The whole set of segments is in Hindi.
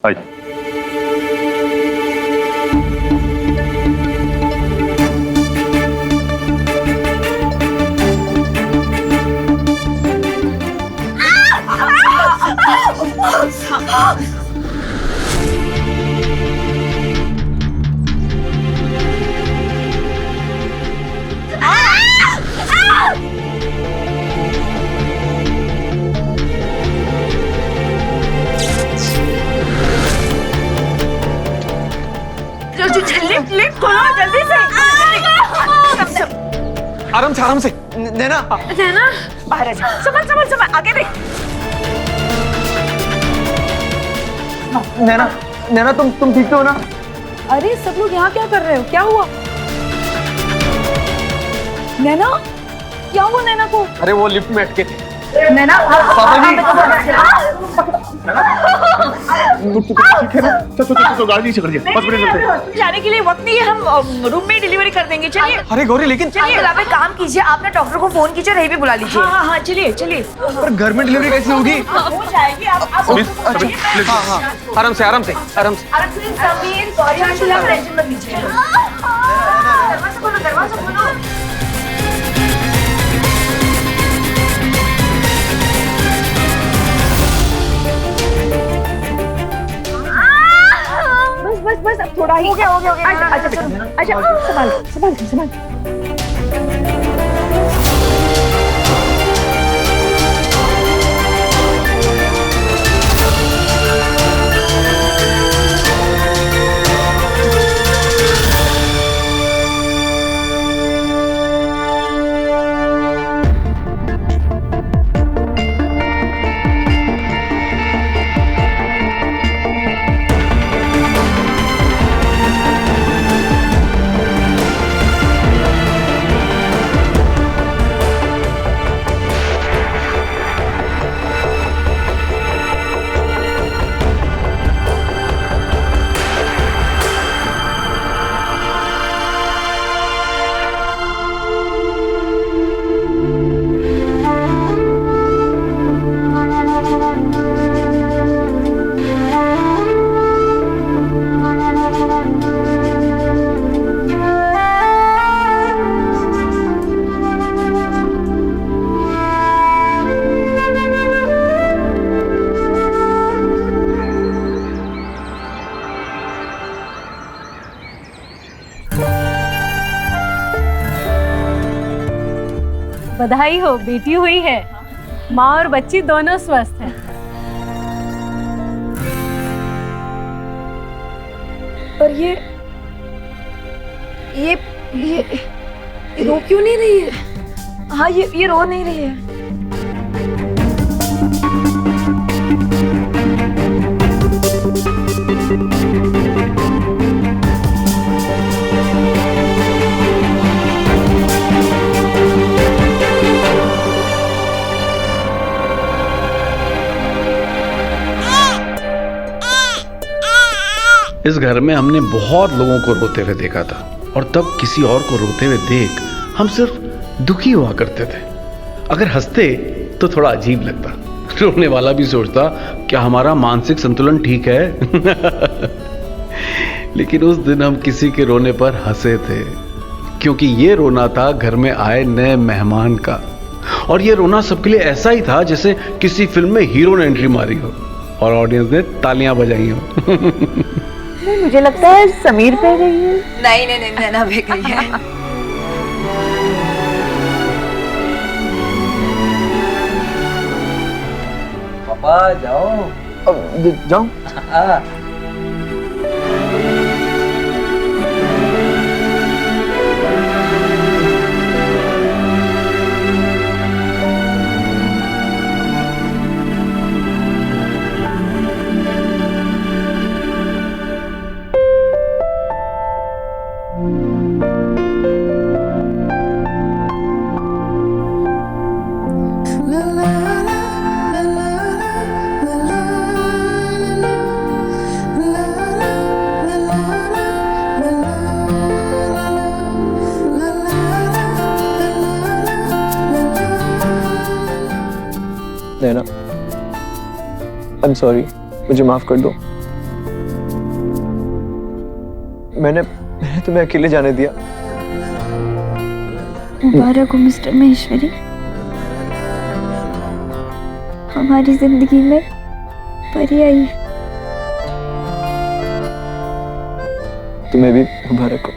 आइए। लिफ्ट खोलो जल्दी से। आराम से नैना। नैना बाहर आ जा। संभल आगे देख। नैना तुम ठीक तो हो ना? अरे सब लोग यहाँ क्या कर रहे हो? क्या हुआ? नैना क्या हुआ नैना को? अरे वो लिफ्ट में अटके थे। नैना ठीक है ना? चलो गाड़ी से कर दिया। हॉस्पिटल चलते हैं। जाने के लिए वक्त नहीं है, हम रूम में डिलीवरी कर देंगे। चलिए। अरे गौरी लेकिन चलिए आप एक काम कीजिए, आपने डॉक्टर को फोन कीजिए, रही भी बुला लीजिए। हाँ चलिए। पर घर में डिलीवरी कैसे होगी? हो जाएगी। आप अच्छा हाँ आराम से। समीर गौरी टेंशन मत लीजिए। दरवाजा खोलो। बस अब थोड़ा ही हो गया। अच्छा संभाल। बधाई हो, बेटी हुई है। माँ और बच्ची दोनों स्वस्थ हैं। पर ये रो क्यों नहीं रही है? हाँ ये रो नहीं रही है। इस घर में हमने बहुत लोगों को रोते हुए देखा था और तब किसी और को रोते हुए देख हम सिर्फ दुखी हुआ करते थे। अगर हंसते तो थोड़ा अजीब लगता, रोने वाला भी सोचता क्या हमारा मानसिक संतुलन ठीक है। लेकिन उस दिन हम किसी के रोने पर हंसे थे, क्योंकि ये रोना था घर में आए नए मेहमान का। और ये रोना सबके लिए ऐसा ही था जैसे किसी फिल्म में हीरो ने एंट्री मारी हो और ऑडियंस ने तालियां बजाई हो। मुझे लगता है समीर पे गई है। नहीं नैना पे गई है। पापा जाओ। जाओ। नैना, आई एम सॉरी, मुझे माफ कर दो। मैंने तुम्हें अकेले जाने दिया। मुबारक हो मिस्टर महेश्वरी, हमारी जिंदगी में परी आई। तुम्हें भी मुबारक हो।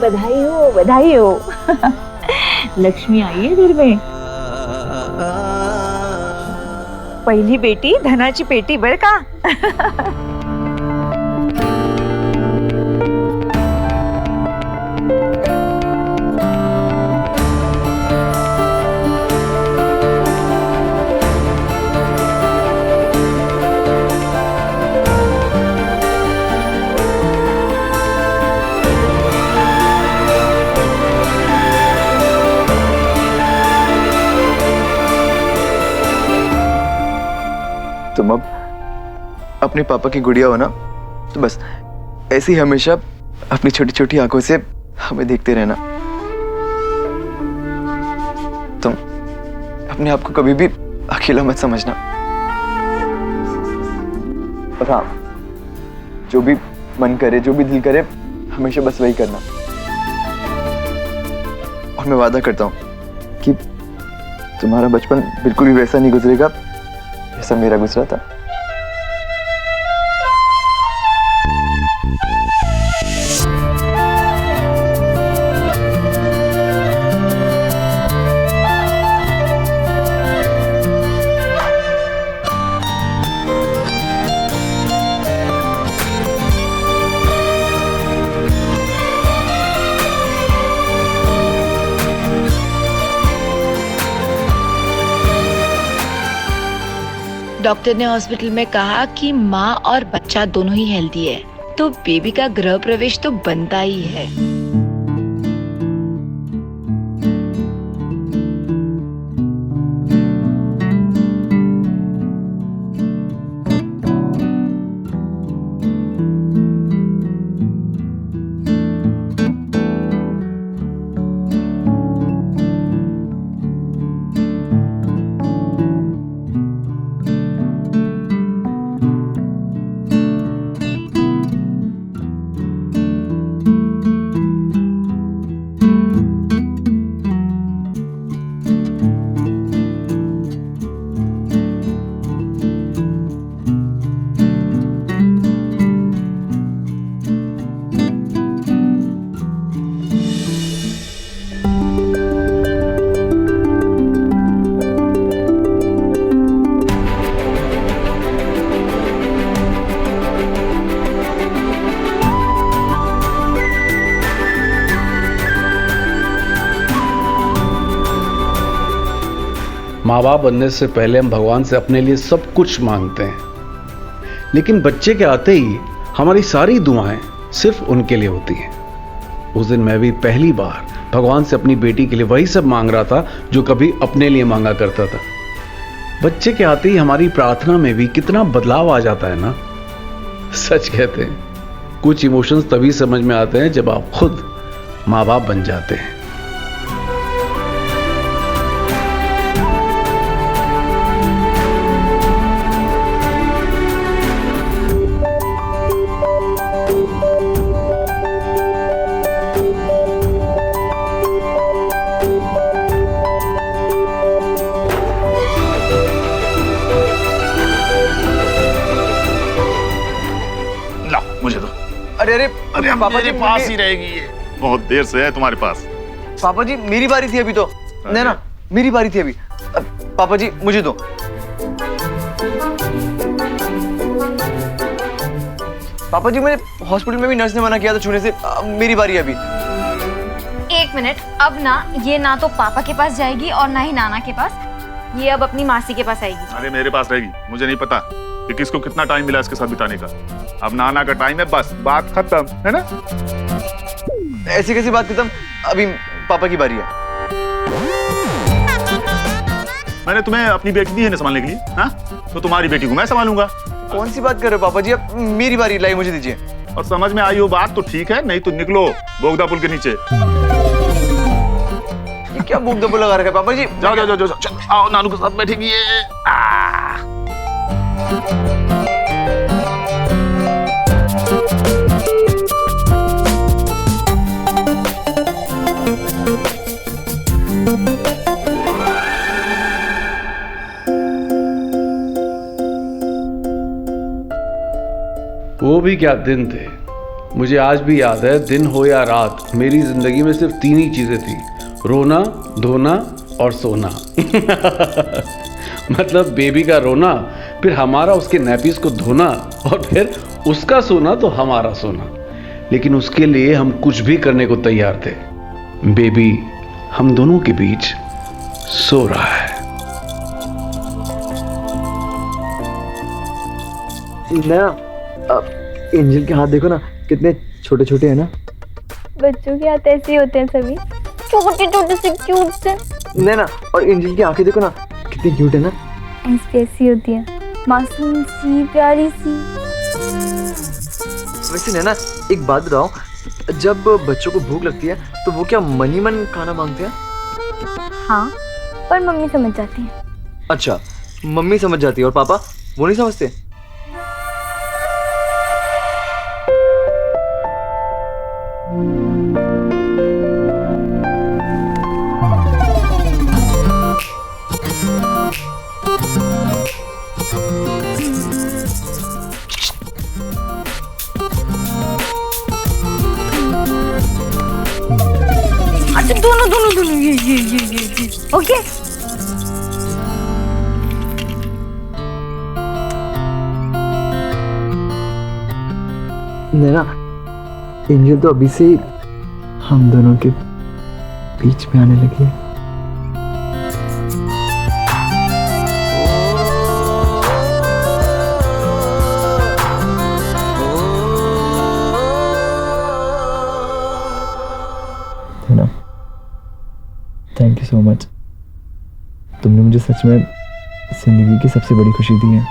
बधाई हो, बधाई हो। लक्ष्मी आई है घर में। पहिली बेटी धनाची पेटी बर का। तुम अब अपने पापा की गुड़िया हो ना, तो बस ऐसे ही हमेशा अपनी छोटी छोटी आंखों से हमें देखते रहना। तुम अपने आप को कभी भी अकेला मत समझना। और हाँ, जो भी मन करे, जो भी दिल करे, हमेशा बस वही करना। और मैं वादा करता हूँ कि तुम्हारा बचपन बिल्कुल भी वैसा नहीं गुजरेगा जैसा मेरा गुजरा था। डॉक्टर ने हॉस्पिटल में कहा कि माँ और बच्चा दोनों ही हेल्दी है, तो बेबी का गृह प्रवेश तो बनता ही है। माँ बाप बनने से पहले हम भगवान से अपने लिए सब कुछ मांगते हैं, लेकिन बच्चे के आते ही हमारी सारी दुआएं सिर्फ उनके लिए होती हैं। उस दिन मैं भी पहली बार भगवान से अपनी बेटी के लिए वही सब मांग रहा था जो कभी अपने लिए मांगा करता था। बच्चे के आते ही हमारी प्रार्थना में भी कितना बदलाव आ जाता है ना। सच कहते हैं, कुछ इमोशंस तभी समझ में आते हैं जब आप खुद माँ बाप बन जाते हैं। मुझे दो। अरे अरे अरे पापा जी, मेरे पास ही रहेगी ये, बहुत देर से है तुम्हारे पास। पापा जी मेरी बारी थी अभी तो। नहीं ना, मेरी बारी थी अभी। पापा जी मुझे दो। पापा जी मैंने हॉस्पिटल में भी नर्स ने मना किया था छूने से। मेरी बारी है अभी। एक मिनट, अब ना ये ना तो पापा के पास जाएगी और ना ही नाना के पास, ये अब अपनी मासी के पास आएगी। अरे मेरे पास रहेगी, मुझे नहीं पता कि किसको कितना टाइम मिला इसके साथ बिताने का। अब नाना का टाइम है, बस बात खत्म, है ना। ऐसी कैसी बात खत्म, अभी पापा की बारी है। मैंने तुम्हें अपनी बेटी दी है ना संभालने के लिए, हाँ? तो तुम्हारी बेटी को मैं संभालूंगा। कौन सी बात कर रहे हो पापा जी? अब मेरी बारी, लाई मुझे दीजिए। और समझ में आई हो बात तो ठीक है, नहीं तो निकलो बोगदा पुल के नीचे। ये क्या बुक दबो लगा रखा है पापा जी? जाओ जाओ जाओ जाओ, आओ नानू के साथ बैठेंगे। वो भी क्या दिन थे। मुझे आज भी याद है, दिन हो या रात, मेरी जिंदगी में सिर्फ 3 ही चीजें थी, रोना, धोना और सोना। मतलब बेबी का रोना, फिर हमारा उसके नैपीज को धोना, और फिर उसका सोना तो हमारा सोना। लेकिन उसके लिए हम कुछ भी करने को तैयार थे। बेबी हम दोनों के बीच सो रहा है। एंजल के हाथ देखो ना, कितने छोटे छोटे हैं ना। बच्चों के हाथ ऐसे ही होते हैं सभी, छोटे छोटे से क्यूट से। नैना, और एंजल की आंखें देखो ना, कितनी क्यूट है ना। ऐसी होती है, मासूम सी, प्यारी सी। वैसे नैना, एक बात बताओ, जब बच्चों को भूख लगती है तो वो क्या मन ही मन खाना मांगते हैं? हाँ, पर मम्मी समझ जाती है। अच्छा, मम्मी समझ जाती है और पापा वो नहीं समझते? अच्छा, दोनों ये ओके। नैना, एंजल तो अभी से हम दोनों के बीच में आने लगी है। Thank you so much. तुमने मुझे सच में जिंदगी की सबसे बड़ी खुशी दी है।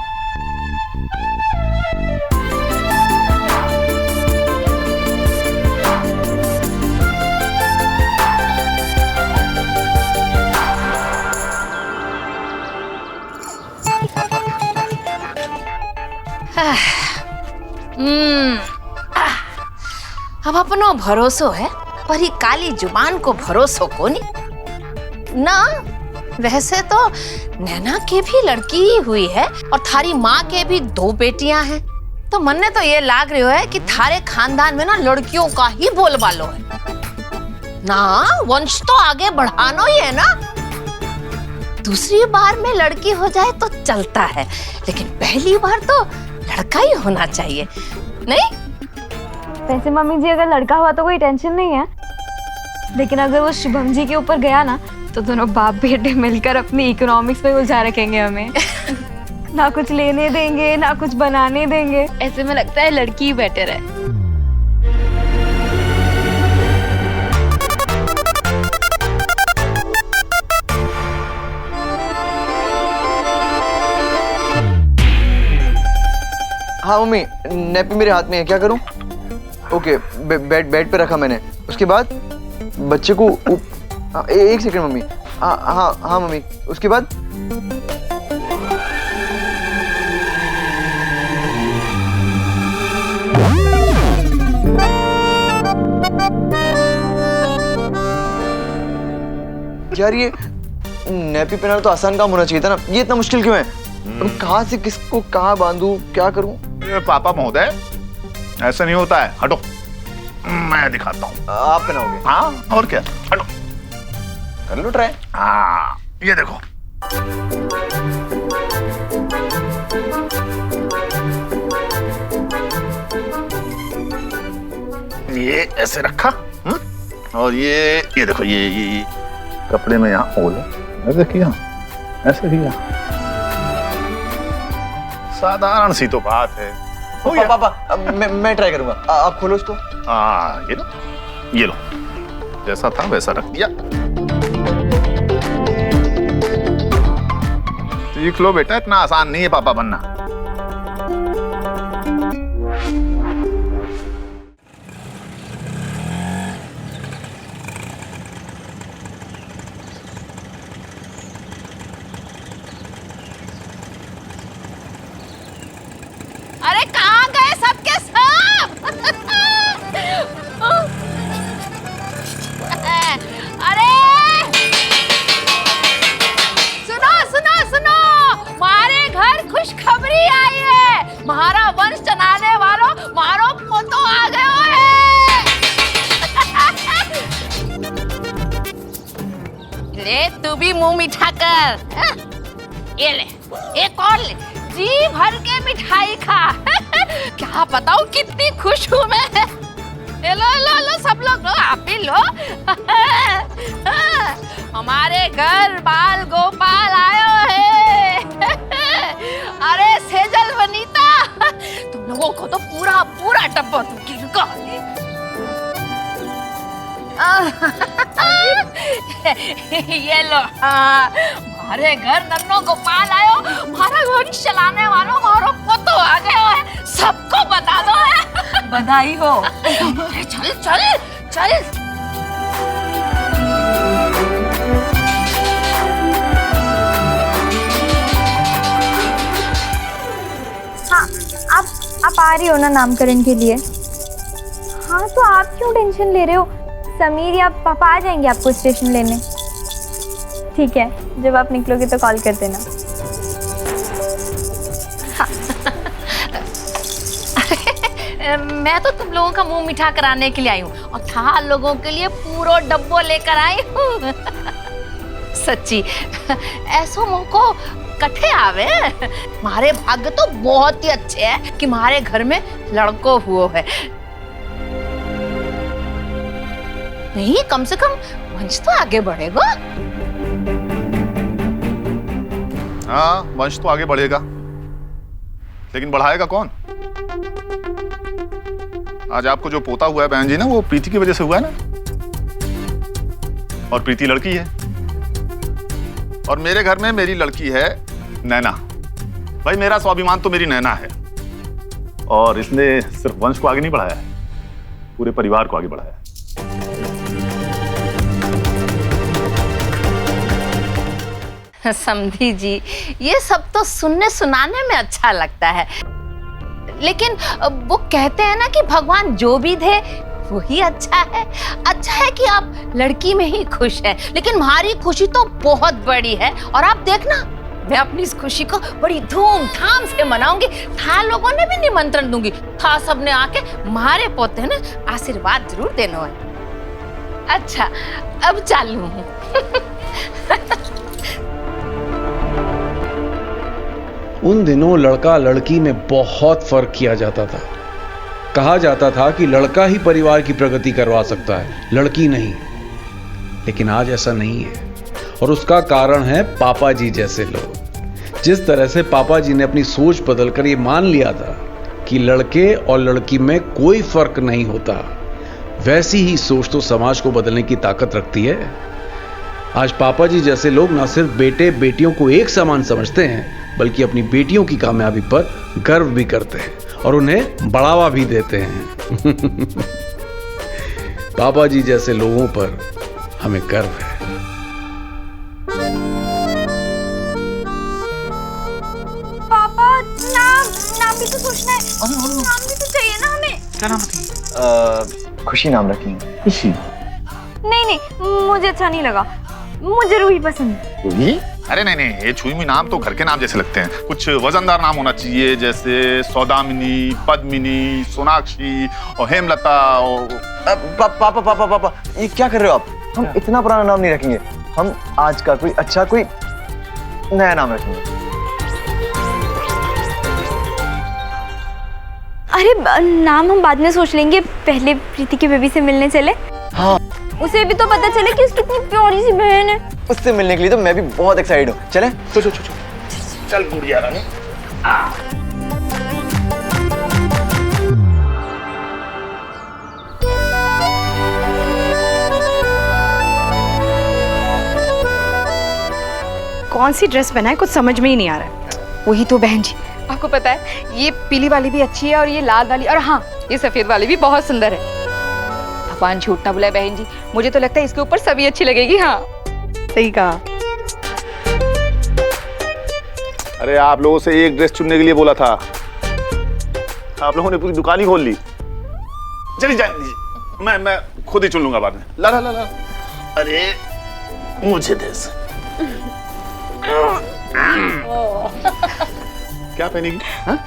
अब अपनो भरोसो है, पर ही काली जुबान को भरोसो को नहीं ना। वैसे तो नैना की भी लड़की ही हुई है और थारी माँ के भी 2 बेटियां हैं, तो मन ने तो ये लाग रही है कि थारे खानदान में ना लड़कियों का ही बोलबालो है ना। वंश तो आगे बढ़ाना ही है ना। दूसरी बार में लड़की हो जाए तो चलता है, लेकिन पहली बार तो लड़का ही होना चाहिए, नहीं? वैसे मम्मी जी, अगर लड़का हुआ तो कोई टेंशन नहीं है, लेकिन अगर वो शुभम जी के ऊपर गया ना, तो दोनों बाप बेटे मिलकर अपनी इकोनॉमिक्स में उलझा रखेंगे हमें। ना कुछ लेने देंगे, ना कुछ बनाने देंगे। ऐसे में लगता है लड़की ही बेटर है। हाँ मम्मी, नैपी मेरे हाथ में है, क्या करूं? ओके, बेड पे रखा मैंने। उसके बाद बच्चे को एक सेकंड मम्मी। हाँ मम्मी, उसके बाद यार, ये नैपी पहनाना तो आसान काम होना चाहिए था ना, ये इतना मुश्किल क्यों है? अब कहाँ से किसको कहाँ बांधूं, क्या करूं? पापा महोदय, ऐसा नहीं होता है, हटो, मैं दिखाता हूँ। आप पहनाओगे? हाँ, और क्या, हटो, कर लो ट्राई। हाँ, ये देखो। ये ऐसे रखा, और ये देखो, ये कपड़े में यहाँ ओले, ऐसे किया, ऐसे किया। साधारण सी तो बात है। पापा, मैं ट्राई करूंगा, आप खोलो इसको। हाँ, ये लो, जैसा था वैसा रख दिया। सीख लो बेटा, इतना आसान नहीं है पापा बनना। अरे कहाँ गए सबके सब? अरे सुनो सुनो सुनो, हमारे घर खुशखबरी आई है। हमारा वंश चलाने वालों मारो पोतो आ गए हैं। ले तू भी मुंह मीठा कर। ये ले, एक और ले, जी भर के मिठाई खा। क्या बताऊं कितनी खुश हूं मैं। लो लो लो सब लोग लो, आप भी लो। हमारे घर बाल गोपाल आयो है। अरे सेजल वनीता, तुम लोगों को तो पूरा पूरा डब्बा दूंगी। रुको। ये लो, हमारे घर नन्नो गोपाल आयो, हमारा वंश चलाने वालों मारो पोतो आ गए है। सबको बता दो है। बधाई हो। चल चल चल। हाँ, आप आ रही हो ना नामकरण के लिए? हाँ, तो आप क्यों टेंशन ले रहे हो? समीर या पापा आ जाएंगे आपको स्टेशन लेने। ठीक है, जब आप निकलोगे तो कॉल कर देना। मैं तो तुम लोगों का मुंह मीठा कराने के लिए आई हूँ और था लोगों के लिए पूरा डब्बो लेकर आई हूँ। सच्ची ऐसो मुंह को कठे आवे। हमारे भाग्य तो बहुत ही अच्छे हैं कि हमारे घर में लड़को हुआ है। नहीं, कम से कम वंश तो आगे बढ़ेगा। हाँ, वंश तो आगे बढ़ेगा, लेकिन बढ़ाएगा कौन? आज आपको जो पोता हुआ है बहन जी ना, वो प्रीति की वजह से हुआ है ना। और प्रीति लड़की है, और मेरे घर में मेरी लड़की है नैना। भाई मेरा स्वाभिमान तो मेरी नैना है, और इसने सिर्फ वंश को आगे नहीं बढ़ाया है, पूरे परिवार को आगे बढ़ाया है। समधी जी, ये सब तो सुनने सुनाने में अच्छा लगता है, लेकिन वो कहते हैं ना कि भगवान जो भी दे वही अच्छा है। अच्छा है कि आप लड़की में ही खुश है, लेकिन हमारी खुशी तो बहुत बड़ी है। और आप देखना, मैं अपनी इस खुशी को बड़ी धूमधाम से मनाऊंगी। था लोगों ने भी निमंत्रण दूंगी, था सबने आके हमारे पोते ने आशीर्वाद जरूर देना है। अच्छा, अब चालू हूँ। उन दिनों लड़का लड़की में बहुत फर्क किया जाता था। कहा जाता था कि लड़का ही परिवार की प्रगति करवा सकता है, लड़की नहीं। लेकिन आज ऐसा नहीं है, और उसका कारण है पापा जी जैसे लोग। जिस तरह से पापा जी ने अपनी सोच बदलकर ये मान लिया था कि लड़के और लड़की में कोई फर्क नहीं होता, वैसी ही सोच तो समाज को बदलने की ताकत रखती है। आज पापा जी जैसे लोग न सिर्फ बेटे बेटियों को एक समान समझते हैं, बल्कि अपनी बेटियों की कामयाबी पर गर्व भी करते हैं और उन्हें बढ़ावा भी देते हैं। पापा जी जैसे लोगों पर हमें गर्व है। पापा, नाम भी तो सोचना है। नाम भी तो चाहिए ना हमें। क्या नाम रखेंगे? खुशी नाम रखेंगे। खुशी? नहीं, मुझे अच्छा नहीं लगा। मुझे रूही पसंद है। रूही? अरे नहीं, ये छुईमी नाम तो घर के नाम जैसे लगते हैं। कुछ वजनदार नाम होना चाहिए, जैसे सौदामिनी, पद्मिनी, सोनाक्षी और हेमलता। और पापा, ये क्या कर रहे हो आप? हम इतना पुराना नाम नहीं रखेंगे। हम आज का कोई अच्छा, कोई नया नाम रखेंगे। अरे नाम हम बाद में सोच लेंगे, पहले प्रीति की बेबी से मिलने चले। हाँ, उसे भी तो पता चले कि उसकी कितनी प्यारी सी बहन है। उससे मिलने के लिए तो मैं भी बहुत एक्साइटेड हूँ। चले? चल गुड़िया रानी। कौन सी ड्रेस पहना है, कुछ समझ में ही नहीं आ रहा है। वही तो बहन जी, आपको पता है ये पीली वाली भी अच्छी है और ये लाल वाली, और हाँ ये सफेद वाली भी बहुत सुंदर है। भगवान झूठ ना बुलाए बहन जी, मुझे तो लगता है इसके ऊपर सभी अच्छी लगेगी। हाँ सही कहा। अरे आप लोगों से एक ड्रेस चुनने के लिए बोला था, आप लोगों ने पूरी दुकान ही खोल ली। चलिए जाए, मैं खुद ही चुन लूंगा बाद में। ला ला ला ला। अरे मुझे दे क्या पहनेगी? हाँ?